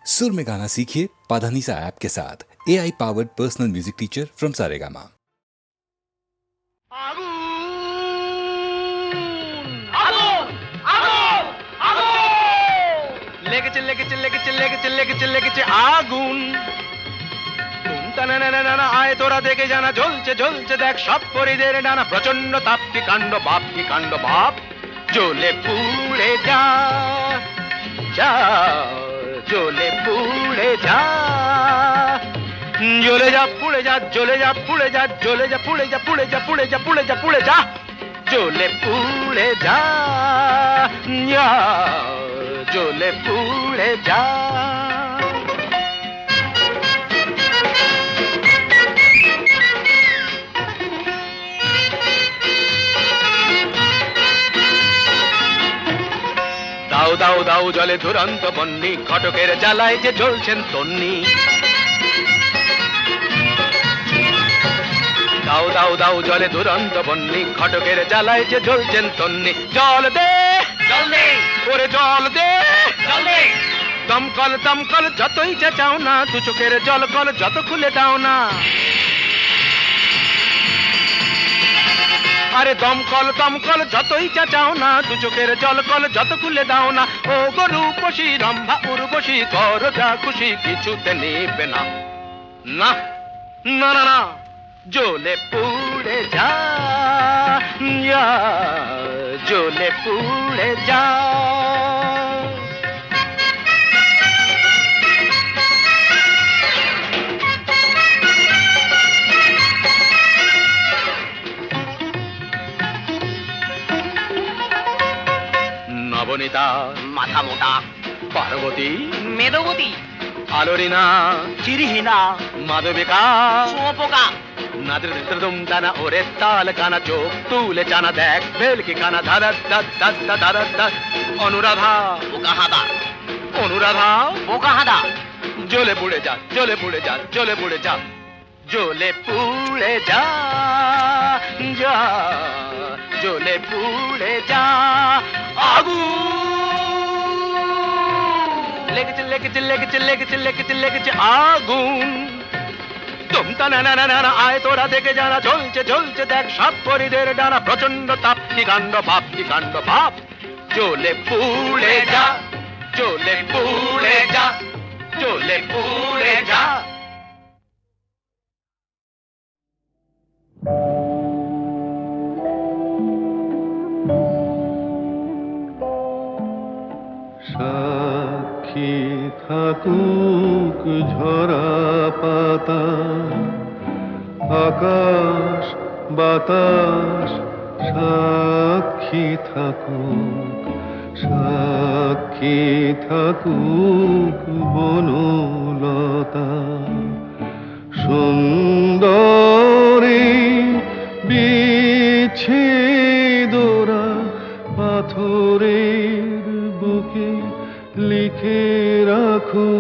सुर में गाना सीखिए पाधानीसा ऐप के साथ। AI powered personal music teacher from Saregama. আগুন আয় তোরা দেখে জানা জ্বলছে জ্বলছে দেখ সব পরিদের ডানা প্রচন্ড তাপ কি কাণ্ড বাপ কি কাণ্ড বাপ জ্বলে পুড়ে যা যা জ্বলে পুড়ে যা জ্বলে যা পুড়ে যা জ্বলে যা পুড়ে যা জ্বলে যা পুড়ে যা পুড়ে যা পুড়ে যা পুড়ে যা পুড়ে যা জ্বলে পুড়ে যা জ্বলে পুড়ে যা দাও দাও দাও জলে দুরন্ত বন্যি ঘটকের জ্বালায় যে জ্বলছেন তন্নি দাও দাও দাও জলে দুরন্ত বন্যি ঘটকের জ্বালায় যে জ্বলছেন তন্নি জল দে জল দে ওরে জল দে জল দে দমকল দমকল যতই চাও না দু চোখের জল কল যত খুলে দাও না আরে দমকল দমকল যতই চাও না দু চোখের জল কল যত খুলে দাও না ও গরু পশি রম্ভা উর্বশী কর যা খুশি কিছুতে নেবে না না না না না জ্বলে পুড়ে যা জ্বলে পুড়ে যা নবনীতা মাথা মোটা পার্বতী মেদবতী আলোরিনা চিরহীনা মাধবিকা শুঁয়োপোকা নাদৃতম দানা ওরে তাল কানা চোখ তুলে জানা দেখ ভেলকি কানা ধারা ধারা অনুরাধা বোকাহাদা অনুরাধা বোকাহাদা জ্বলে পুড়ে যা জ্বলে পুড়ে যা জ্বলে পুড়ে যা জ্বলে পুড়ে যা যা জ্বলে পুড়ে যা আগুন লেগেছে লেগেছে লেগেছে লেগেছে লেগেছে লেগেছে আগুন তুমতা না না না আয় তোরা দেখে জানা জ্বলছে জ্বলছে দেখ সব পরিদের ডানা প্রচন্ড তাপ কি কাণ্ড বাপ কি কাণ্ড বাপ জ্বলে পুড়ে যা জ্বলে পুড়ে যা জ্বলে পুড়ে যা সাক্ষী থাকুক ঝরা পাতা আকাশ বাতাস সাক্ষী থাকুক সাক্ষী থাকুক বনলতা সুন্দরী বিচ্ছেদরা পাথরের বুকে লিখে রাখো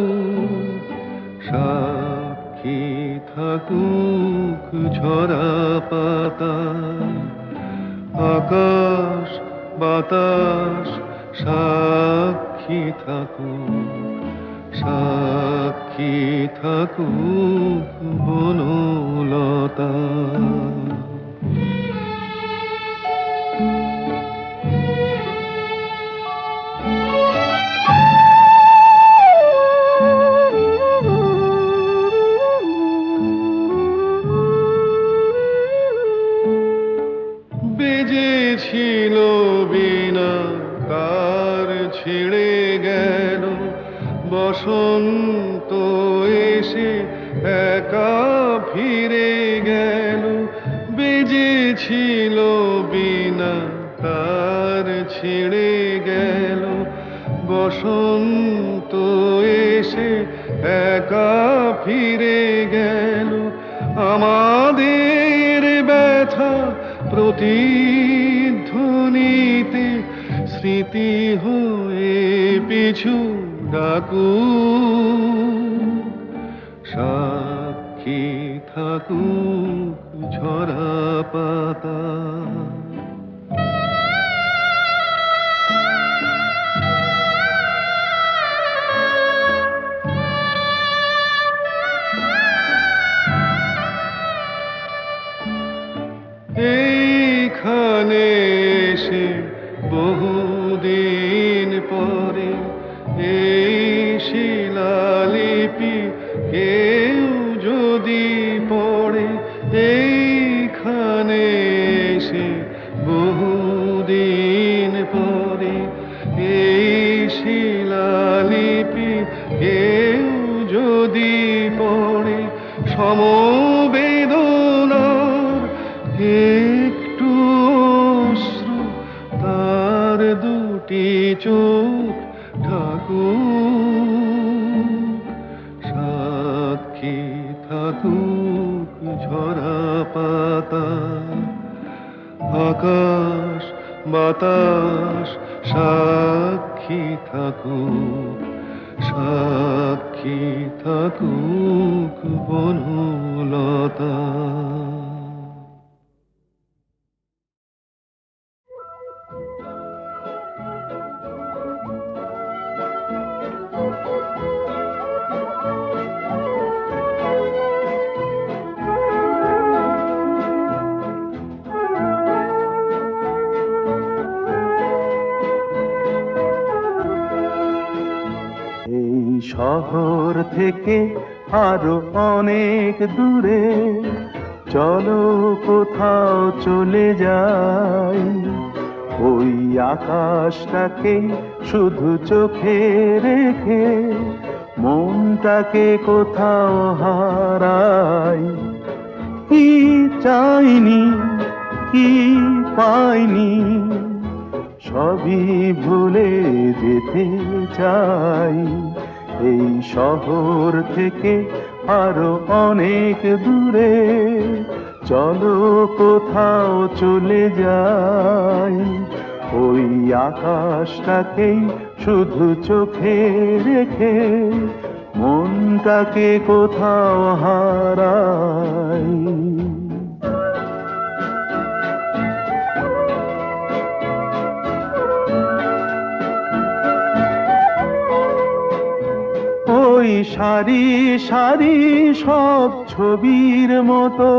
সাক্ষী থাকুক ঝরা পাতা আকাশ বাতাস সাক্ষী থাকুক সাক্ষী থাকুক বনলতা বেজেছিল বিনা কার ছিঁড়ে গেল বসন্ত এসে একা ফিরে গেল বেজেছিল বিনা কার ছিঁড়ে গেল বসন্ত এসে একা ফিরে গেল আমাদের ব্যথা প্রতিধ্বনিতে স্মৃতি হয়ে পিছু ডাকু সাক্ষী থাকুক ঝরা পাতা কেউ যদি পড়ে সমবেদনার একটু অশ্রু তার দুটি চোখ ঠাকুর সাক্ষী থাকুক ঝরা পাতা আকাশ বাতাস সাক্ষী থাকুক সাক্ষী থাকুক বনলতা। এই শহর থেকে আরো অনেক দূরে চলো কোথাও চলে যাই, ওই আকাশটাকে শুধু চোখে রেখে মনটাকে কোথাও হারাই। কি চাইনি কি পাইনি সবই ভুলে যেতে চাই, এই শহর থেকে আরো অনেক দূরে চলো কোথাও চলে যাই, ওই আকাশটাকেই শুধু চোখে রেখে মনটাকে কোথাও হারাই। ওই সারি সারি সব ছবির মতো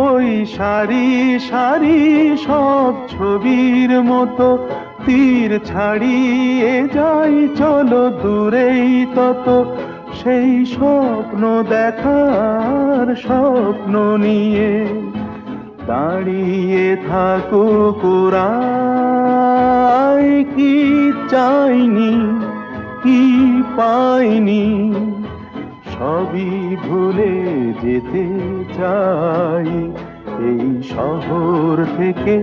ওই সারি সারি সব ছবির মতো তীর ছাড়িয়ে যাই চলো দূরেই তত, সেই স্বপ্ন দেখার স্বপ্ন নিয়ে দাঁড়িয়ে থাকুক ওরা। কি চাইনি কি পাইনি সবই ভুলে যেতে চাই, এই শহর থেকে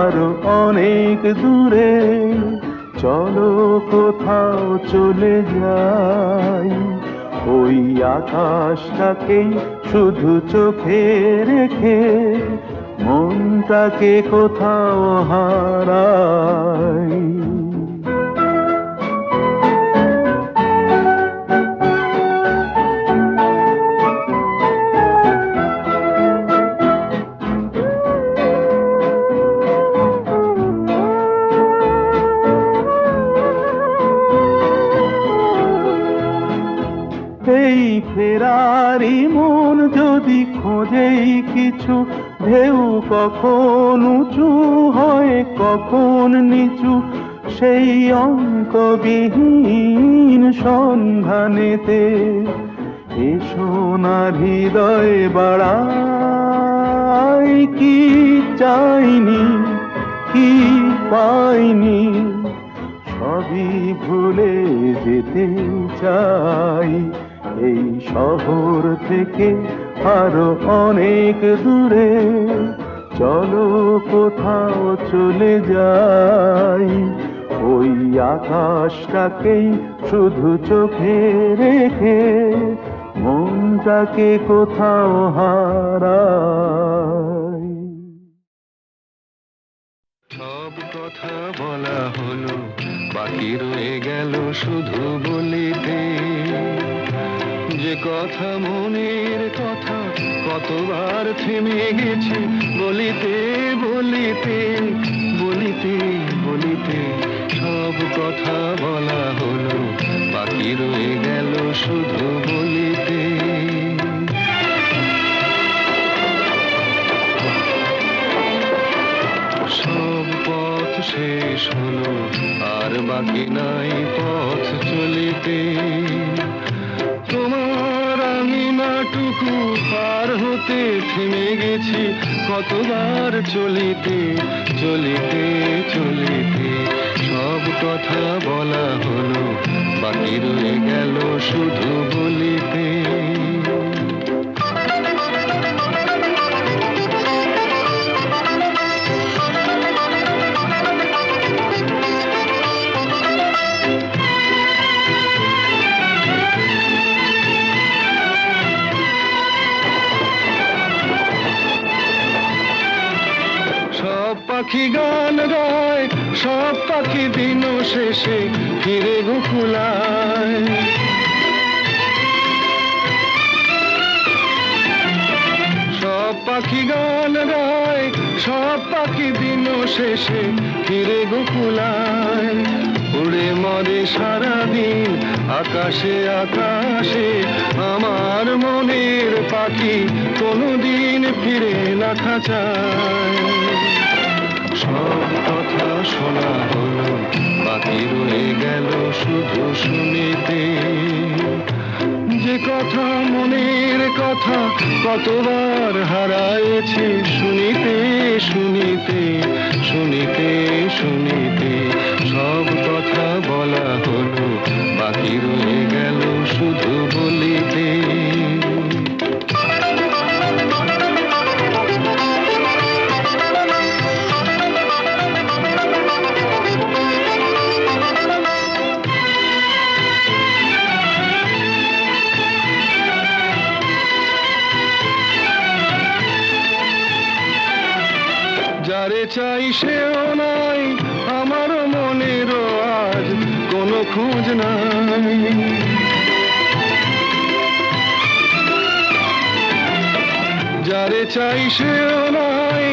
আরো অনেক দূরে চলো কোথাও চলে যাই, ওই আকাশটাকেই শুধু চোখে রেখে মনটাকে কোথাও হারাই। এই ফেরারি মন যদি খোঁজেই কিছু, ঢেউ কখন উঁচু হয় কখন নিচু, সেই অঙ্কবিহীন সন্ধানেতে এ সোনার হৃদয় বাড়াই। কি চাইনি কি পাইনি সবই ভুলে যেতে চাই, এই শহর থেকে আরো অনেক দূরে চলো কোথাও চলে যাই, ওই আকাশটাকেই শুধু চোখে রেখে মনটাকে কোথাও হারাই। সব কথা বলা হলো বাকি রয়ে গেল শুধু বলিতে, যে কথা মনের কথা কতবার থেমে গেছে বলিতে বলিতে বলিতে বলিতে, সব কথা বলা হলো বাকি রয়ে গেল শুধু বলিতে। সব পথ শেষ হলো আর বাকি নাই পথ চলিতে, তোমার রাঙিনাটুকু পার হতে থেমে গেছি কতবার চলিতে চলিতে চলিতে। সব কথা বলা হলো, বাকি রয়ে গেল শুধু বলিতে। সব পাখি গান গায়, সব পাখি দিন শেষে ফিরে গোকুলায়। সব পাখি গান গায়, সব পাখি দিন শেষে ফিরে গোকুলায়। উড়ে মরে সারাদিন আকাশে আকাশে, আমার মনের পাখি কোনোদিন ফিরে না খাঁচায়। সব কথা শোনা হলো, বাকি রয়ে গেল শুধু শুনিতে। যে কথা মনের কথা কতবার হারায়েছি শুনিতে শুনিতে শুনিতে শুনিতে। সব কথা বলা হলো, বাকি রয়ে গেল শুধু বলিতে। যারে চাই সেও নাই, আমার মনেরও আজ কোনো খোঁজ নাই। যারে চাই সেও নাই,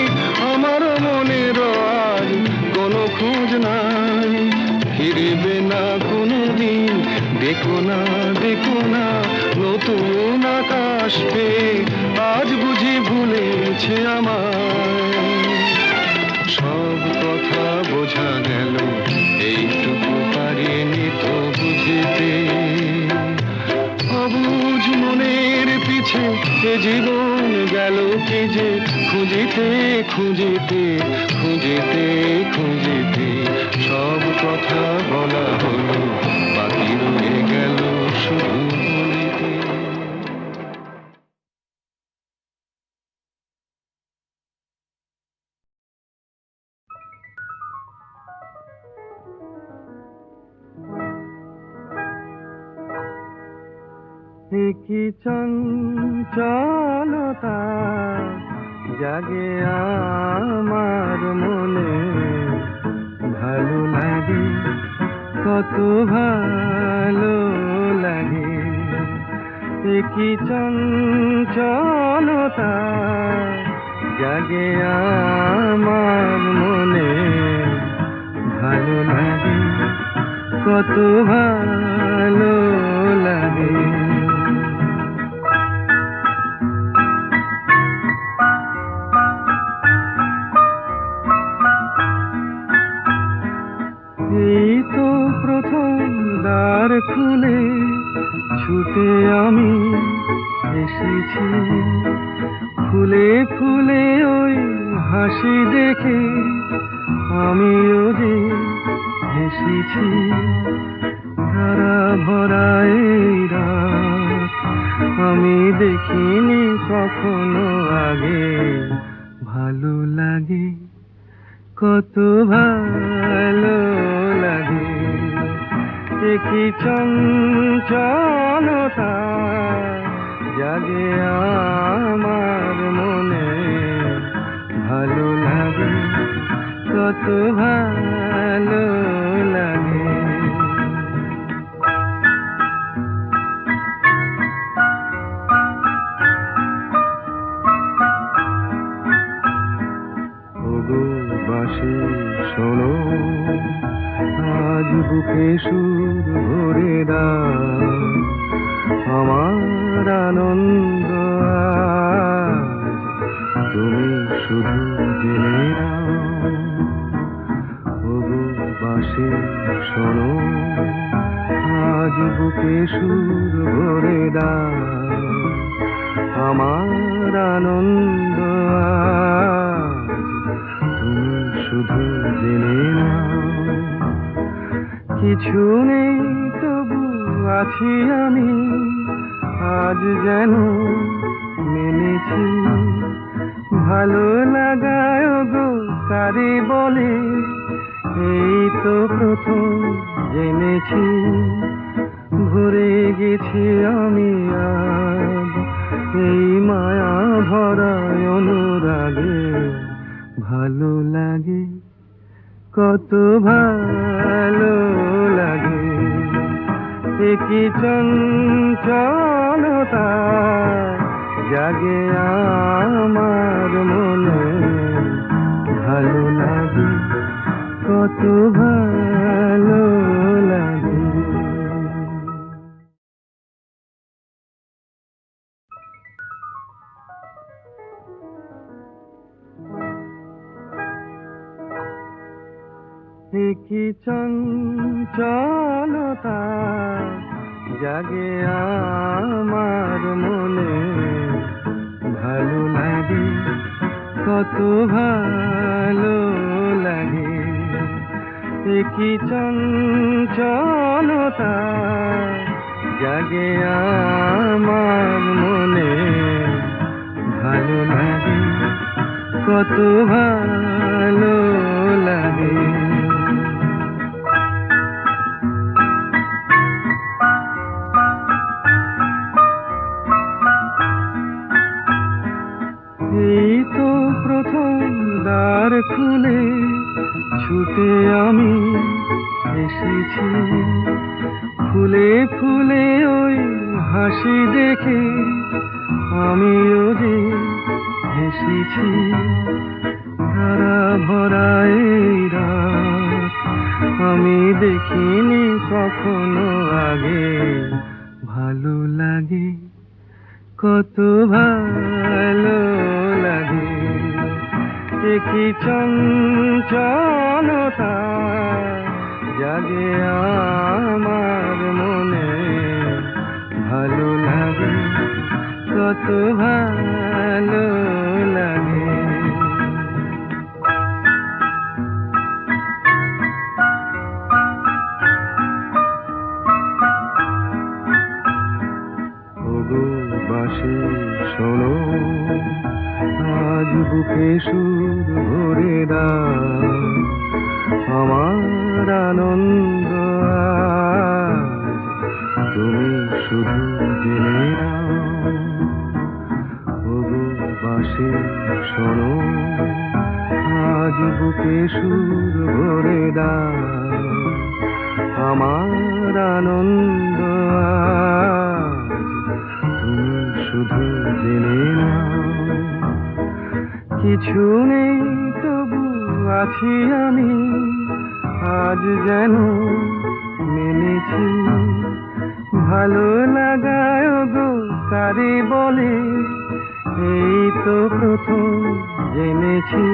আমার মনেরও আজ কোনো খোঁজ নাই। ফিরবে না কোনোদিন, দেখো না দেখো না নতুন আকাশ পেয়ে আজ বুঝি ভুলেছে আমায়। সব কথা বোঝা গেল, এইটুকু পারিনি তো বুঝিতে। অবুঝ মনের পিছে এ জীবন গেল কি যে খুঁজিতে খুঁজিতে খুঁজিতে খুঁজিতে। সব কথা বলা হলো, বাকি রয়ে গেল শুধু বলিতে। কি চঞ্চলতা জাগে আমার মনে, ভালো লাগে কত ভালো লাগে। কি চঞ্চলতা জাগে আমার মনে, ভালো লাগে কত ভালো লাগে। এই তো প্রথম দ্বার খুলে ছুটে আমি এসেছি, ফুলে ফুলে ওই হাসি দেখে আমিও যে হেসেছি। ধারা ভরা এই রাত আমি দেখিনি কখনো আগে, ভালো লাগে কত ভালো লাগে। কি চঞ্চলতা জাগে আমার মনে, ভালো লাগে কত ভালো লাগে। বাঁশি শোনো, আজ বুকে সুর ভরে দাও। আমার আনন্দ আজ তুমি শুধু জেনে নাও। বাসে শোনো আজ বুকে সুর ভরে দাও আমার আনন্দ আজ তুমি শুধু জেনে নাও কিছু নেই তবু আছি আমি আজ যেন মেনেছি ভালো লাগায় গো কারে বলে এই তো প্রথম জেনেছি ভরে গেছি আমি আজ এই মায়া ভরা অনুরাগে ভালো লাগে কত ভালো লাগে একই চঞ্চলতা জাগে আমার মনে ভালো লাগে কত ভালো লাগে কি চঞ্চলতা জাগে আমার মনে ভালো লাগে কত ভালো লাগে কি চঞ্চলতা জাগে আমার মনে ভালো লাগে কত ভালো লাগে এই তো প্রথম দ্বার খুলে ছুটে আমি এসেছি ফুলে ফুলে ওই হাসি দেখে আমিও যে হেসেছি ধারা ভরা এই রাত আমি দেখিনি কখনো আগে ভালো লাগে কত ভালো লাগে কি চঞ্চলতা জাগে আমার মনে ভালো লাগে কত ভালো লাগে বাসে শোনো আজ বুকে সুর ভরে দাও আমার আনন্দ আজ তুমি শুধু জেনে নাও ওগো বাসে শোনো আজ বুকে সুর ভরে দাও আমার আনন্দ আজ তুমি শুধু জেনে নাও কিছু নেই তবু আছি আমি আজ যেন মেনেছি ভালো লাগায় গো কারে বলে এই তো প্রথম জেনেছি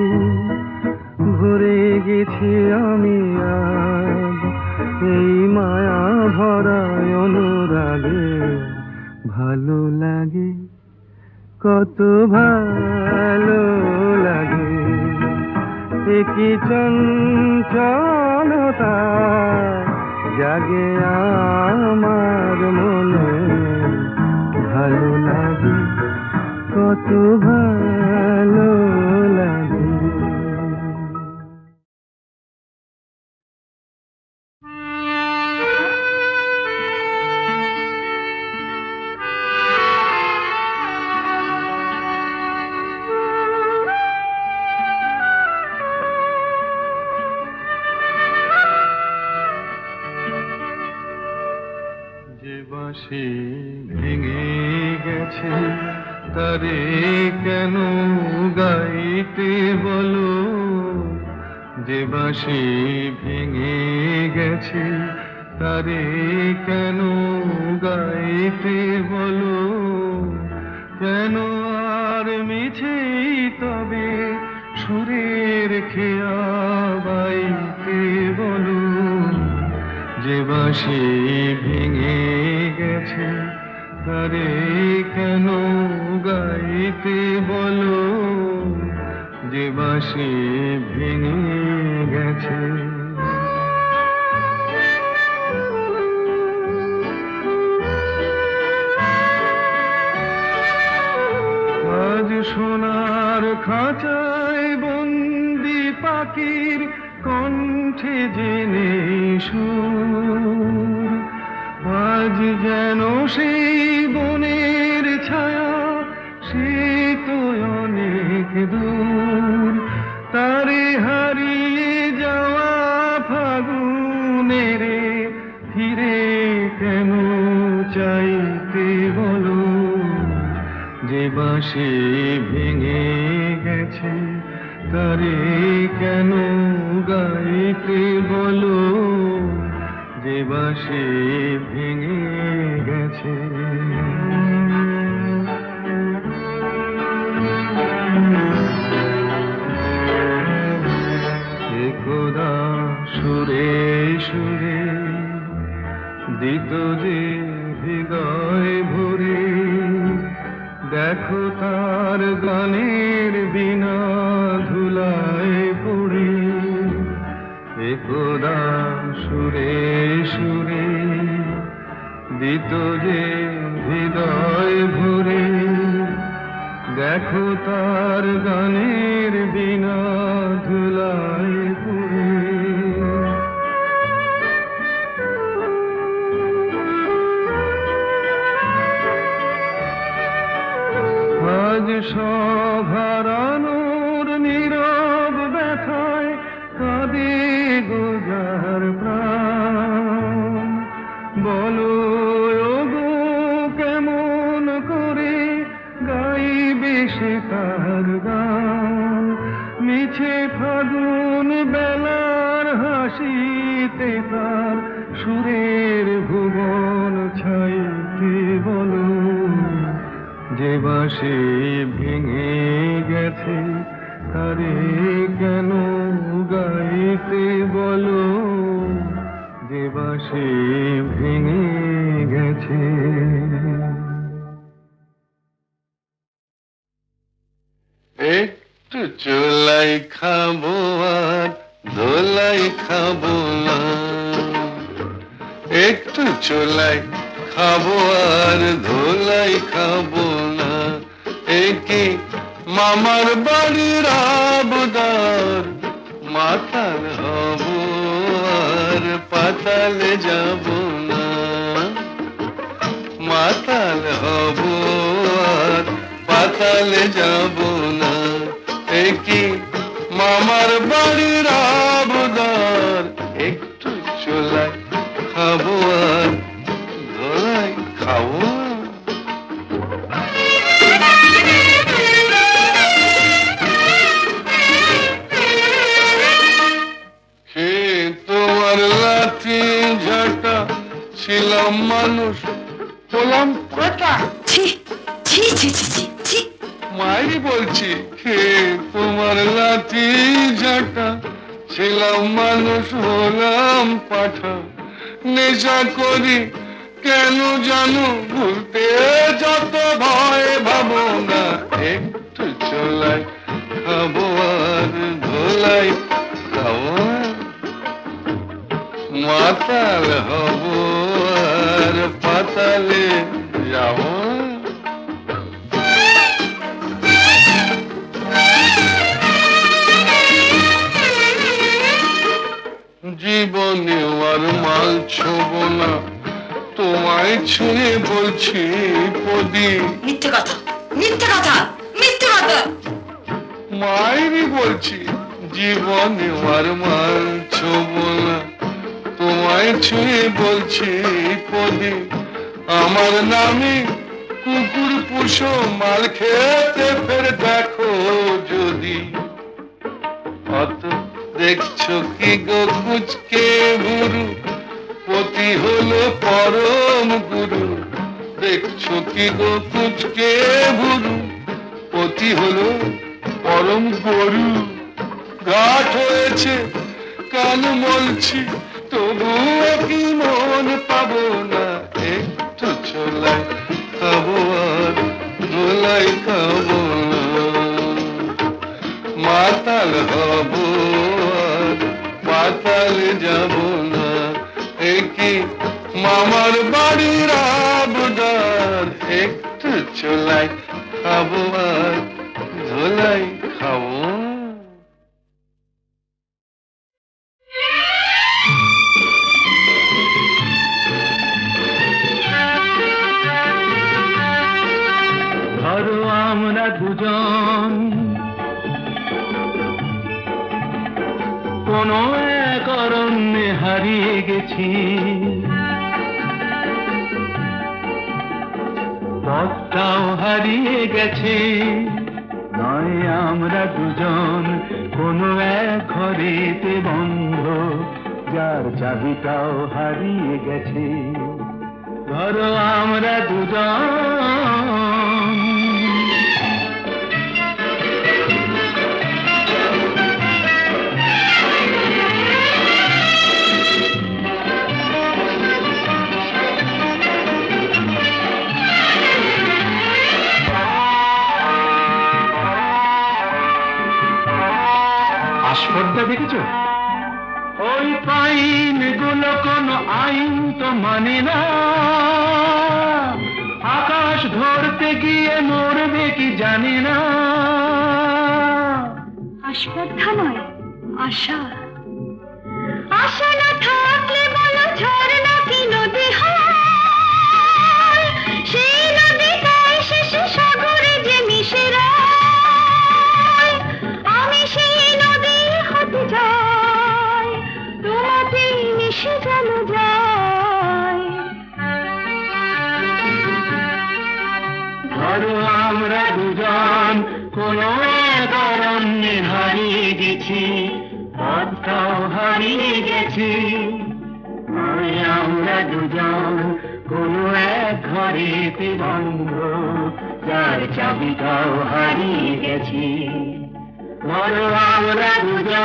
ভরে গেছি আমি আজ এই মায়া ভরা অনুরাগে ভালো লাগে কত ভালো লাগে কি চঞ্চলতা জাগে আমার মনে ভালো লাগে কত ভালো লাগে বাঁশি ভেঙে গেছে তারে কেন গাইতে বলো যে বাঁশি ভেঙে গেছে তারে কেন গাইতে বলো কেন আর মিছেই তবে সুরের খেয়া বাইতে বলো বাঁশি ভেঙে গেছে তারে কেন গাইতে বলো, যে বাঁশি ভেঙে গেছে। আজ সোনার খাঁচায় বন্দি পাখির কণ্ঠে জেনে সুর, আজ যেন সেই বনের ছায়া সে তো অনেক দূর, তারে হারিয়ে যাওয়া ফাগুনের ফিরে কেন চাইতে বলো, যে বাঁশি ভেঙে গেছে তারে কেন গাইতে বলো, যে বাঁশি ভেঙে গেছে। একদা সুরে সুরে দিত যে হৃদয় ভরে, দেখো তার গানের বিনা ধুলায় পড়ে। একদা সুরে সুরে দিত যে হৃদয় ভরে, দেখো তার গানের বিনা ধুলায় পড়ে। আজ সভারানোর নীরব ব্যথায় কাঁদে গোজার প্রাণ, বলো ওগো কেমন করে গাইবে সে তার গান, মিছে ফাগুন বেলার হাসিতে তার সুরের ভুবন ছাইতে বলো, যে বাঁশি ভেঙে গেছে তারে কেন গাইতে বলো, যে বাঁশি ভেঙে গেছে। একটু চোলাই খাবো আর দোলাই খাবো না, একটু চোলাই খাবো আর ধোলাই খাবো না, একে মামার বাড়ির আবদার, মাতাল হব আর পাতালে যাব না, মাতাল হব আর পাতালে যাব না, একে মামার বাড়ির আবদার, একটু চোলাই খাবো আর ধোলাই খাবো। হে তোমার লাঠি ঝাঁটা ছিলাম মানুষ হলাম ফাটা, ছি ছি ছি ছি ছি ছি। মায়েরই বলছি, হে তোমার লাঠি ঝাঁটা ছিলাম মানুষ হলাম পাঠা, নেশা করি কেন জানো ভুলতে যত ভয় ভাবো না, একটু চোলাই খাবো আর ধোলাই খাবো, মাতাল হব আর পাতালে যাব। জীবনে আর মাল ছোব না, তোমায় ছুঁয়ে বলছি পদি, মিথ্যে কথা মিথ্যে কথা মিথ্যে কথা। মায়েরই বলছি জীবনে আর মাল ছোব না, তোমায় ছুঁয়ে বলছি পদি, আমার নামে কুকুর পুষো মাল খেতে ফের দেখো যদি, অত দেখছো কি গো কুচকে বুড়ু, পতি হলো পরম গুরু, দেখছো কি গো কুচকে বুড়ু, পতি হলো পরম গরু, ঘাট হয়েছে কান মলছি তবুও কি মন খাবো না। একি মামার বাড়ির আবদার, একটু চোলাই খাবো আর ধোলাই খাবো না। ধরো আমরা দুজন কোন এক অরণ্যে হারিয়ে গেছি, পথটাও হারিয়ে গেছে। নয় আমরা দুজন কোন এক ঘরেতে বন্ধ, যার চাবিটাও হারিয়ে গেছে। ধরো আমরা দুজন আস্পর্ধা দেখেছো? ওই পাইন গুলো কোনো আইন তো মানে না, আকাশ ধরতে গিয়ে মরবে কি জানি না। আস্পর্ধা নয়, আশা। আশা না থাকলে বলো ঝর্ণা কি নদী হয়? সেই নদীটাই শেষে সাগরে যে মিশে যায়। আমি সেই নদী হতে যাই, তোমাতে মিশে যেন যায়। ধরো আমরা দুজন কোন এক অরণ্যে হারিয়ে গেছি, পথটাও হারিয়ে গেছি। নয় আমরা দুজন কোন এক ঘরেতে বন্ধ, যার চাবিটাও হারিয়ে গেছি। ধরো আমরা দুজন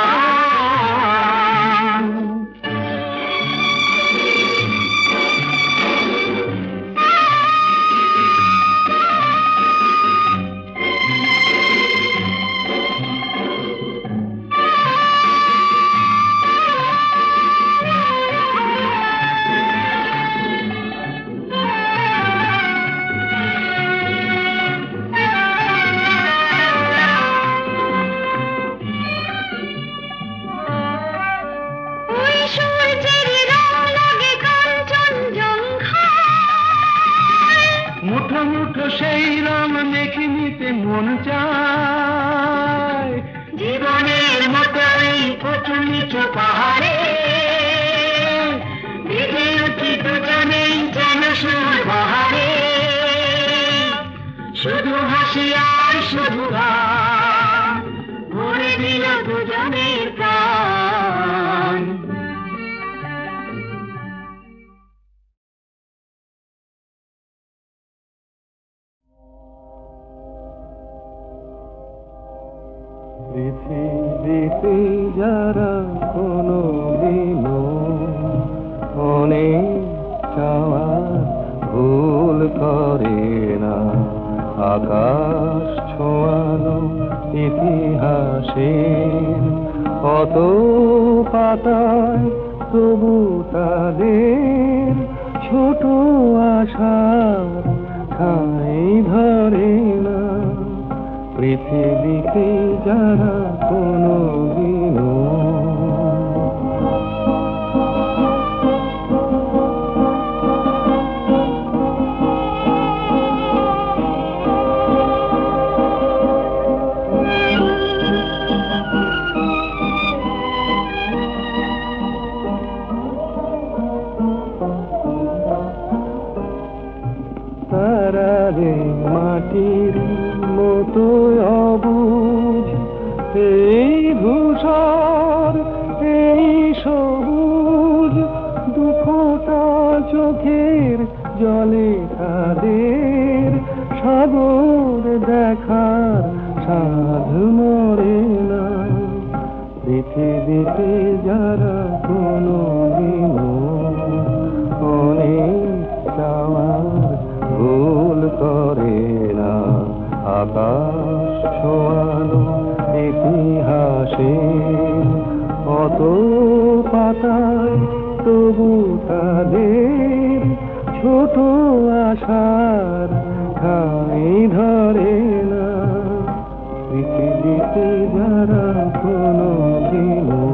ওই সূর্যের রং লাগে কাঞ্চনজঙ্ঘায়। মুঠো মুঠো সেই রং মেখে নিতে মন চায়। জীবনের মতো এই উঁচু নিচু পাহাড়ে ভিজে উঠি দুজনেই যেন সুর বাহারে। শুধু হাসি আর শুধু গান ভরে দিল দুজনের প্রাণ। পৃথিবীতে যারা কোনো দিনও অনেক চাওয়ার ভুল করে না, আকাশ ছোঁয়ানো ইতিহাসের কত পাতায় তবু তাদের ছোট আশার ঠাঁই ধরে না। পৃথিবীতে যারা কোনো দিনও তারারে মাটির মতো অবুঝ, এই ধূসর এই সবুজ দুফোঁটা চোখের জলে তাদের সাগর দেখার সাধ মরে না। পৃথিবীতে যারা কোনো দিনও অনেক চাওয়ার ভুল করে না, আকাশ ছোঁয়ানো ইতিহাসে অত পাতায় তবু তাদের ছোট আশার ঠাঁই ধরে না পৃথিবীতে যারা কোনো দিনও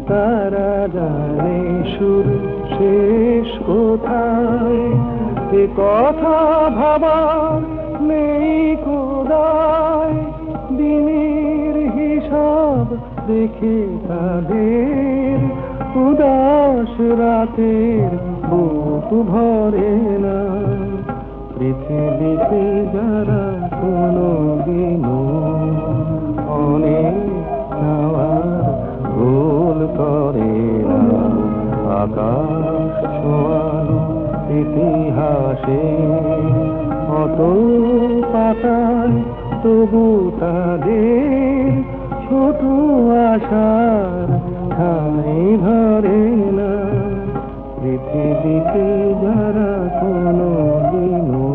তারা জানে শুরু শেষ কোথায় এ কথা ভাবার নেই কোদায় দিনের হিসাব দেখে তাদের উদাস রাতের বুক ভরে না পৃথিবীতে যারা কোনো দিনও অনেক খাওয়ার ভুল করে না আকাশ ছোঁয়ানো ইতিহাসে অত পাতায় তবু তাদের ছোট আশার ঠাঁই ধরে না পৃথিবীতে যারা কোনো দিনও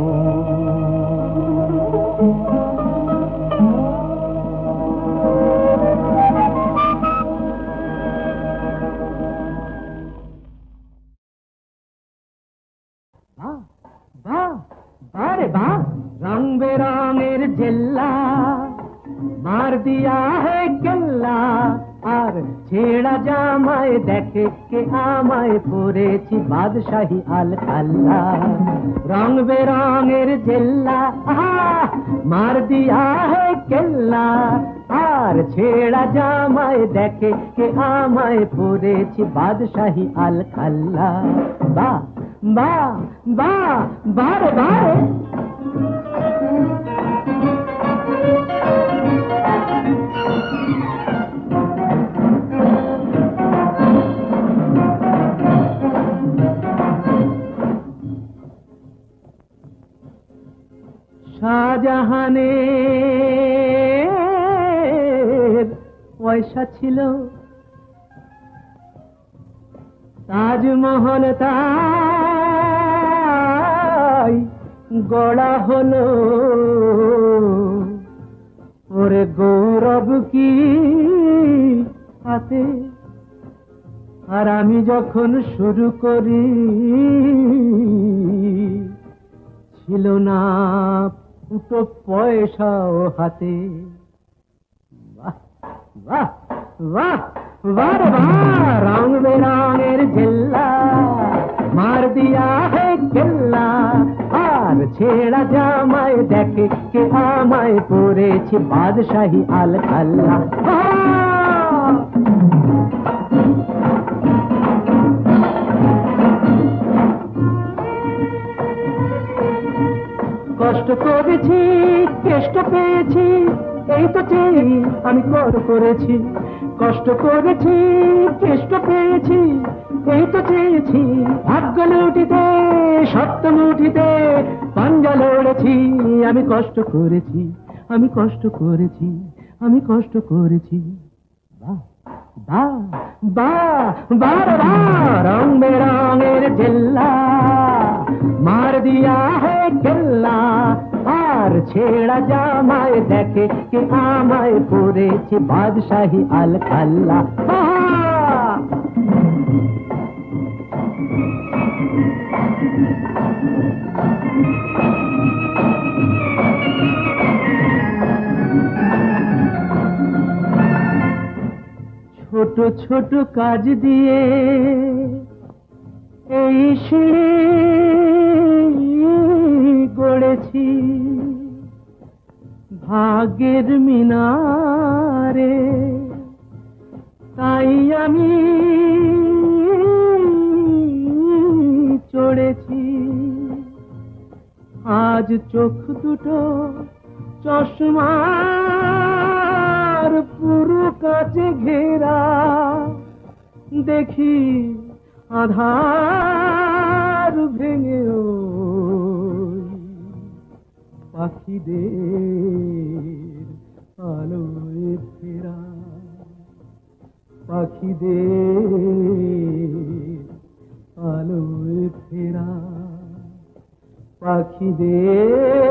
अरे वाह रंग बेरंगेर जिल्ला मार दिया है केल्ला আর ছেঁড়া জামায় দেখে কে আমায় পরেছি বাদশাহী আল খাল্লা রং বেরঙের জেল্লা মার দিয়া হে কেল্লা আর ছেঁড়া জামায় দেখে কে আমায় পরেছি বাদশাহী আল খাল্লা বা বা বা বারে বারে শাহজাহানের পয়সা ছিল তাজমহল তাই গড়া হলো ওরে গৌরব কি হাতে আর আমি যখন শুরু করি ছিল না ফুটো পয়সাও হাতে বাহ বাহ বাহ বাহ বাহ রং বেরঙের জেল্লা মার দিয়া হে কেল্লা আর ছেঁড়া জামায় দেখে কে আমায় পরেছি বাদশাহী আল খাল্লা কষ্ট করেছি কেষ্ট পেয়েছি এই তো চেয়ে আমি করেছি কষ্ট করেছি কেষ্ট পেয়েছি এই তো চেয়েছি ভাগ্য লুটিতে সত্য মুঠিতে পাঞ্জা লড়েছি আমি কষ্ট করেছি আমি কষ্ট করেছি আমি কষ্ট করেছি বাহ বাহ বাহ বাহ বাহ রং বেরঙের জেল্লা মার দিয়া হে কেল্লা আর ছেঁড়া জামায় দেখে কে আমায় পরেছি বাদশাহী আল খাল্লা ছোট ছোট কাজ দিয়ে এই সিঁড়ি গড়েছি ভাগ্যের মিনারে তাই আমি চড়েছি আজ চোখ দুটো চশমার পুরো কাছে ঘেরা দেখি আধার ভেঙে পাখিদের পাখিদের আলোয় ফেরা পাখিদের